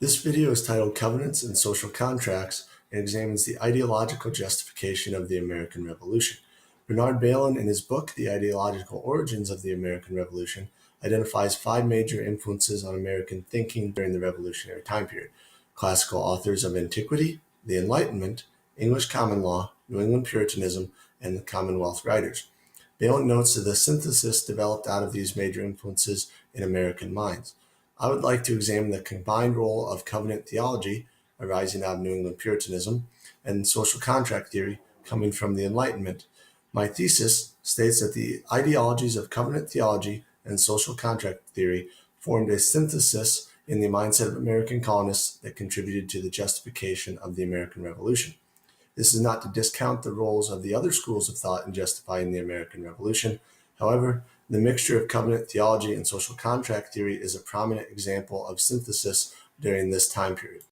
This video is titled Covenants and Social Contracts and examines the ideological justification of the American Revolution. Bernard Bailyn, in his book, The Ideological Origins of the American Revolution, identifies 5 major influences on American thinking during the revolutionary time period: classical authors of antiquity, the Enlightenment, English common law, New England Puritanism, and the Commonwealth writers. Bailyn notes that the synthesis developed out of these major influences in American minds. I would like to examine the combined role of covenant theology, arising out of New England Puritanism, and social contract theory coming from the Enlightenment. My thesis states that the ideologies of covenant theology and social contract theory formed a synthesis in the mindset of American colonists that contributed to the justification of the American Revolution. This is not to discount the roles of the other schools of thought in justifying the American Revolution. However, the mixture of covenant theology and social contract theory is a prominent example of synthesis during this time period.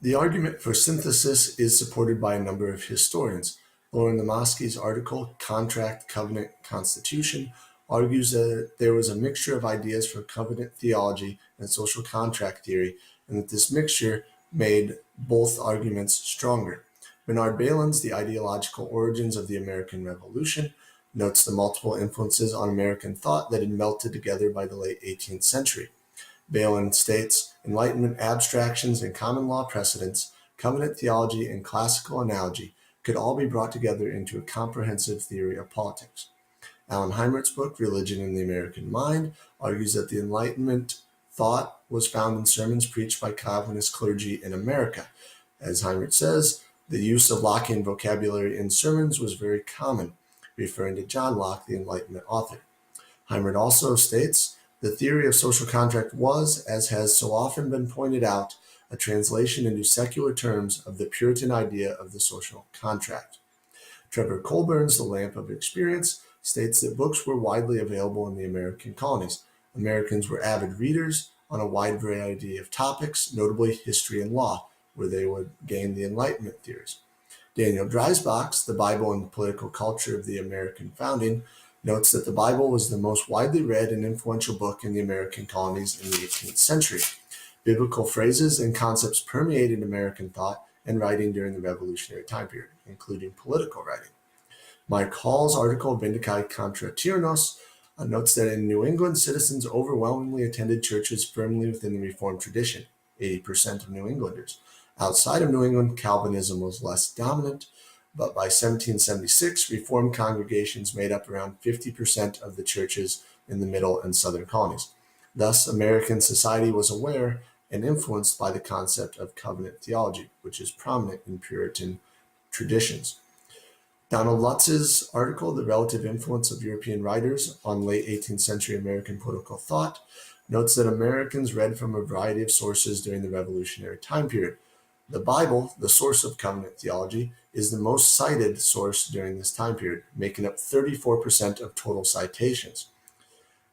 The argument for synthesis is supported by a number of historians. Lauren Lemosky's article, Contract, Covenant, Constitution, argues that there was a mixture of ideas for covenant theology and social contract theory, and that this mixture made both arguments stronger. Bernard Bailyn's The Ideological Origins of the American Revolution notes the multiple influences on American thought that had melted together by the late 18th century. Bailyn states, Enlightenment abstractions and common law precedents, covenant theology, and classical analogy could all be brought together into a comprehensive theory of politics. Alan Heimert's book, Religion in the American Mind, argues that the Enlightenment thought was found in sermons preached by Calvinist clergy in America. As Heimert says, the use of Lockean vocabulary in sermons was very common, referring to John Locke, the Enlightenment author. Heimert also states, the theory of social contract was, as has so often been pointed out, a translation into secular terms of the Puritan idea of the social contract. Trevor Colburn's The Lamp of Experience states that books were widely available in the American colonies. Americans were avid readers on a wide variety of topics, notably history and law, where they would gain the Enlightenment theories. Daniel Dreisbach's The Bible and the Political Culture of the American Founding notes that the Bible was the most widely read and influential book in the American colonies in the 18th century. Biblical phrases and concepts permeated American thought and writing during the revolutionary time period, including political writing. Mike Hall's article, Vindicae contra Tyrannos, notes that in New England, citizens overwhelmingly attended churches firmly within the Reformed tradition, 80% of New Englanders. Outside of New England, Calvinism was less dominant, but by 1776, Reformed congregations made up around 50% of the churches in the middle and southern colonies. Thus, American society was aware and influenced by the concept of covenant theology, which is prominent in Puritan traditions. Donald Lutz's article, The Relative Influence of European Writers on Late 18th Century American Political Thought, notes that Americans read from a variety of sources during the revolutionary time period. The Bible, the source of covenant theology, is the most cited source during this time period, making up 34% of total citations.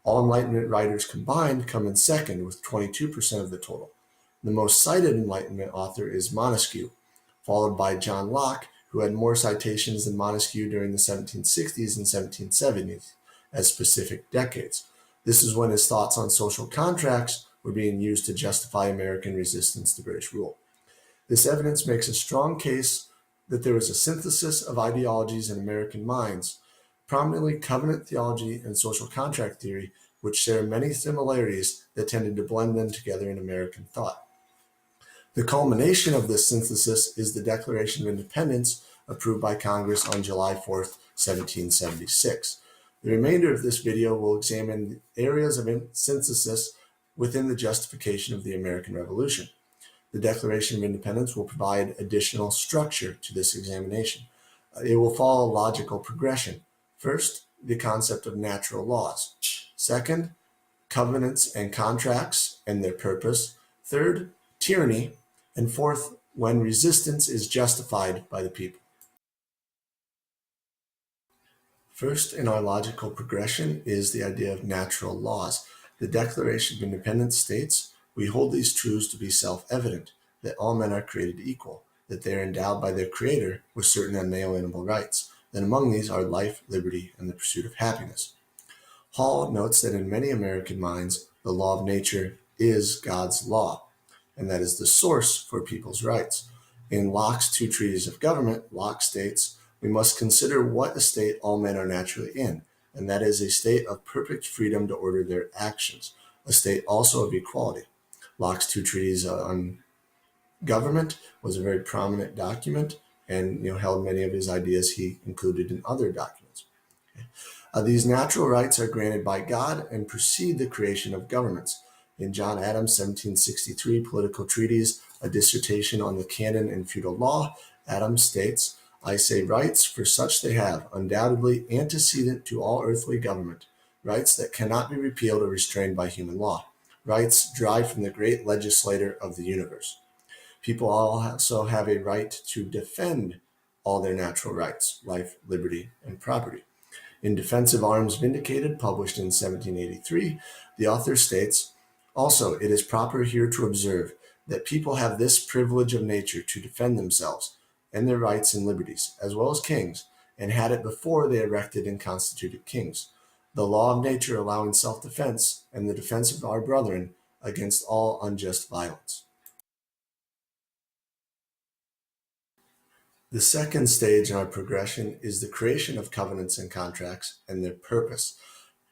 All Enlightenment writers combined come in second with 22% of the total. The most cited Enlightenment author is Montesquieu, followed by John Locke, who had more citations than Montesquieu during the 1760s and 1770s as specific decades. This is when his thoughts on social contracts were being used to justify American resistance to British rule. This evidence makes a strong case that there was a synthesis of ideologies in American minds, prominently covenant theology and social contract theory, which share many similarities that tended to blend them together in American thought. The culmination of this synthesis is the Declaration of Independence approved by Congress on July 4, 1776. The remainder of this video will examine areas of synthesis within the justification of the American Revolution. The Declaration of Independence will provide additional structure to this examination. It will follow a logical progression. First, the concept of natural laws. Second, covenants and contracts and their purpose. Third, tyranny. And fourth, when resistance is justified by the people. First in our logical progression is the idea of natural laws. The Declaration of Independence states, we hold these truths to be self-evident, that all men are created equal, that they are endowed by their Creator with certain unalienable rights, that among these are life, liberty, and the pursuit of happiness. Hall notes that in many American minds, the law of nature is God's law, and that is the source for people's rights. In Locke's two treatises of government, Locke states, "We must consider what estate all men are naturally in, and that is a state of perfect freedom to order their actions, a state also of equality." Locke's two treatises on government was a very prominent document, and held many of his ideas he included in other documents. These natural rights are granted by God and precede the creation of governments. In John Adams' 1763 Political Treatise, a dissertation on the canon and feudal law, Adams states, "I say rights, for such they have, undoubtedly antecedent to all earthly government, rights that cannot be repealed or restrained by human law, rights derived from the great legislator of the universe. People also have a right to defend all their natural rights, life, liberty, and property." In Defense of Arms Vindicated, published in 1783, the author states, "Also, it is proper here to observe that people have this privilege of nature to defend themselves and their rights and liberties, as well as kings, and had it before they erected and constituted kings. The law of nature allowing self-defense and the defense of our brethren against all unjust violence." The second stage in our progression is the creation of covenants and contracts and their purpose.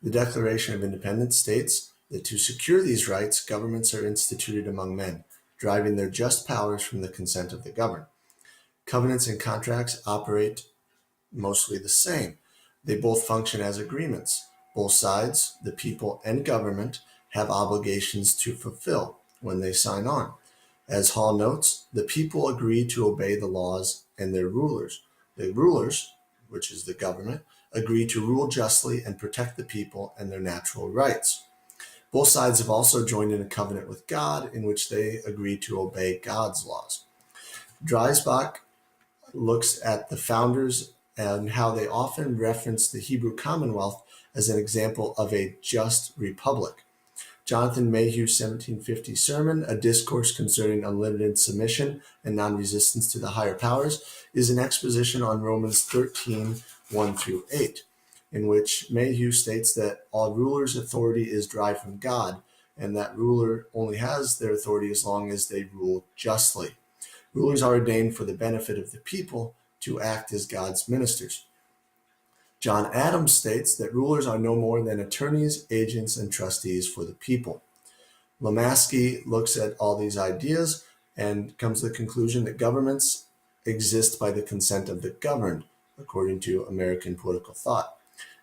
The Declaration of Independence states that to secure these rights, governments are instituted among men, deriving their just powers from the consent of the governed. Covenants and contracts operate mostly the same. They both function as agreements. Both sides, the people and government, have obligations to fulfill when they sign on. As Hall notes, the people agree to obey the laws and their rulers. The rulers, which is the government, agree to rule justly and protect the people and their natural rights. Both sides have also joined in a covenant with God in which they agree to obey God's laws. Dreisbach looks at the founders and how they often reference the Hebrew Commonwealth as an example of a just republic. Jonathan Mayhew's 1750 sermon, "A Discourse Concerning Unlimited Submission and Non-Resistance to the Higher Powers," is an exposition on Romans 13, 1 through 8, in which Mayhew states that all rulers' authority is derived from God, and that ruler only has their authority as long as they rule justly. Rulers are ordained for the benefit of the people to act as God's ministers. John Adams states that rulers are no more than attorneys, agents, and trustees for the people. Lomaski looks at all these ideas and comes to the conclusion that governments exist by the consent of the governed, according to American political thought.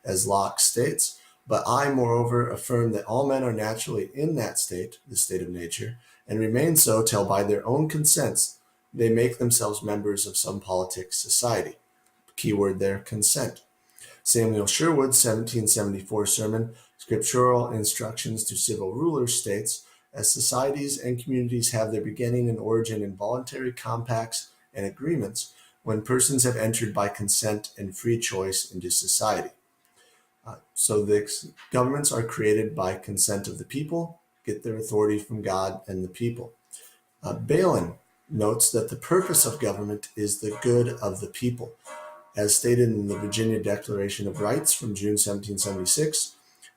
As Locke states, "But I, moreover, affirm that all men are naturally in that state, the state of nature, and remain so till by their own consents they make themselves members of some politic society." Keyword there, consent. Samuel Sherwood's 1774 sermon, "Scriptural Instructions to Civil Rulers," states, "As societies and communities have their beginning and origin in voluntary compacts and agreements, when persons have entered by consent and free choice into society." So the governments are created by consent of the people, get their authority from God and the people. Balin notes that the purpose of government is the good of the people. As stated in the Virginia Declaration of Rights from June 1776,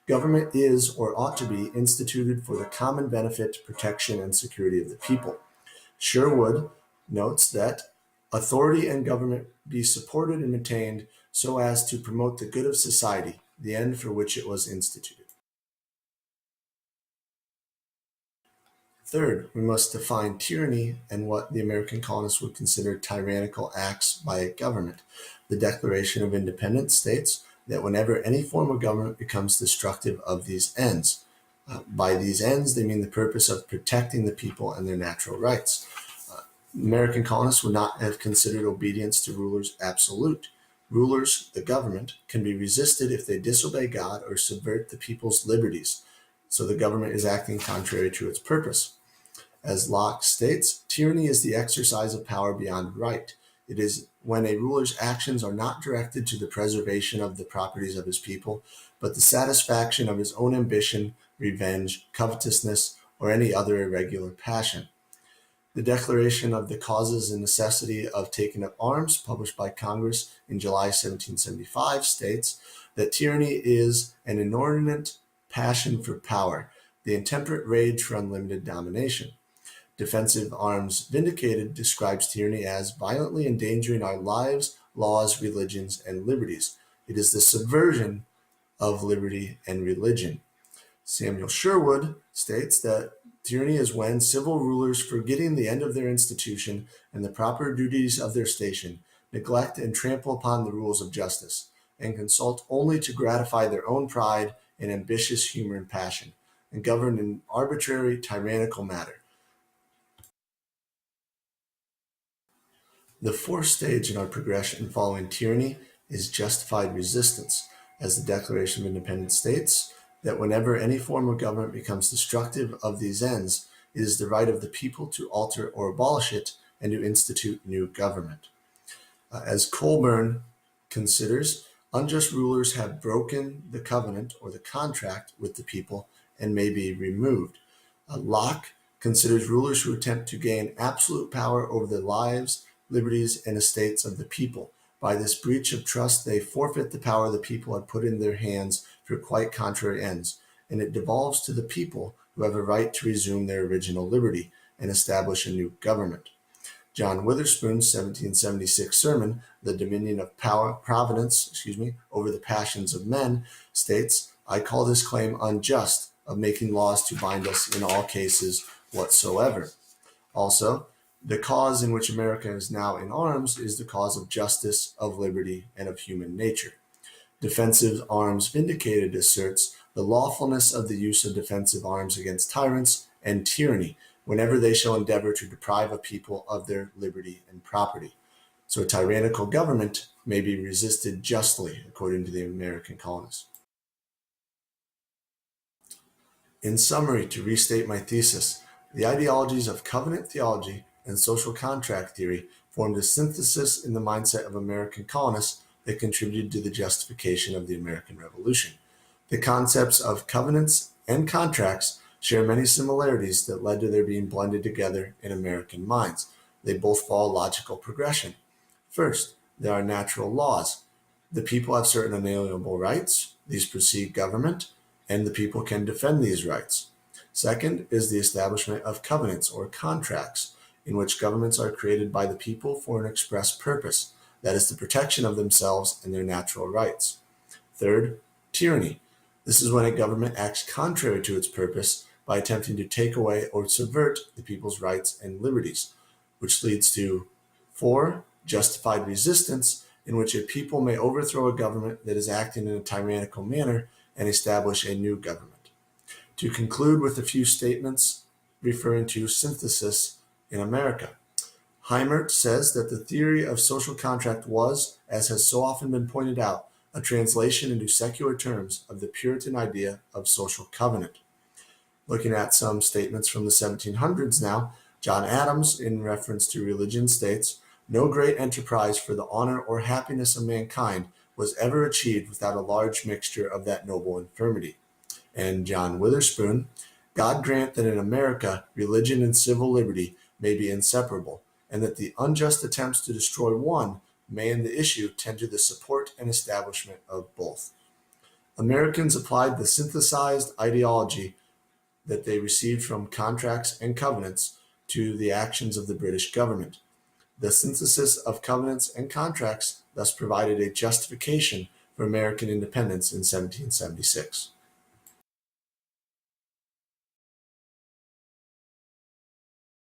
government is or ought to be instituted for the common benefit, protection, and security of the people. Sherwood notes that authority and government be supported and maintained so as to promote the good of society, the end for which it was instituted. Third, we must define tyranny and what the American colonists would consider tyrannical acts by a government. The Declaration of Independence states that whenever any form of government becomes destructive of these ends, by these ends they mean the purpose of protecting the people and their natural rights. American colonists would not have considered obedience to rulers absolute. Rulers, the government, can be resisted if they disobey God or subvert the people's liberties, so the government is acting contrary to its purpose. As Locke states, tyranny is the exercise of power beyond right. It is when a ruler's actions are not directed to the preservation of the properties of his people, but the satisfaction of his own ambition, revenge, covetousness, or any other irregular passion. The Declaration of the Causes and Necessity of Taking Up Arms, published by Congress in July 1775, states that tyranny is an inordinate passion for power, the intemperate rage for unlimited domination. Defensive Arms Vindicated describes tyranny as violently endangering our lives, laws, religions, and liberties. It is the subversion of liberty and religion. Samuel Sherwood states that tyranny is when civil rulers, forgetting the end of their institution and the proper duties of their station, neglect and trample upon the rules of justice, and consult only to gratify their own pride and ambitious humor and passion, and govern in arbitrary, tyrannical manner. The fourth stage in our progression following tyranny is justified resistance, as the Declaration of Independence states that whenever any form of government becomes destructive of these ends, it is the right of the people to alter or abolish it and to institute new government. As Colburn considers, unjust rulers have broken the covenant or the contract with the people and may be removed. Locke considers rulers who attempt to gain absolute power over the lives, liberties, and estates of the people. By this breach of trust, they forfeit the power the people had put in their hands for quite contrary ends, and it devolves to the people who have a right to resume their original liberty and establish a new government. John Witherspoon's 1776 sermon, The Dominion of Providence over the Passions of Men, states, I call this claim unjust, of making laws to bind us in all cases whatsoever. Also, the cause in which America is now in arms is the cause of justice, of liberty, and of human nature. Defensive Arms Vindicated asserts the lawfulness of the use of defensive arms against tyrants and tyranny whenever they shall endeavor to deprive a people of their liberty and property. So a tyrannical government may be resisted justly, according to the American colonists. In summary, to restate my thesis, the ideologies of covenant theology and social contract theory formed a synthesis in the mindset of American colonists that contributed to the justification of the American Revolution. The concepts of covenants and contracts share many similarities that led to their being blended together in American minds. They both follow logical progression. First, there are natural laws. The people have certain unalienable rights. These precede government, and the people can defend these rights. Second is the establishment of covenants or contracts, in which governments are created by the people for an express purpose, that is, the protection of themselves and their natural rights. Third, tyranny. This is when a government acts contrary to its purpose by attempting to take away or subvert the people's rights and liberties, which leads to 4. Justified resistance, in which a people may overthrow a government that is acting in a tyrannical manner and establish a new government. To conclude with a few statements referring to synthesis in America. Heimert says that the theory of social contract was, as has so often been pointed out, a translation into secular terms of the Puritan idea of social covenant. Looking at some statements from the 1700s now, John Adams, in reference to religion, states, no great enterprise for the honor or happiness of mankind was ever achieved without a large mixture of that noble infirmity. And John Witherspoon, God grant that in America religion and civil liberty may be inseparable, and that the unjust attempts to destroy one may in the issue tend to the support and establishment of both. Americans applied the synthesized ideology that they received from contracts and covenants to the actions of the British government. The synthesis of covenants and contracts thus provided a justification for American independence in 1776.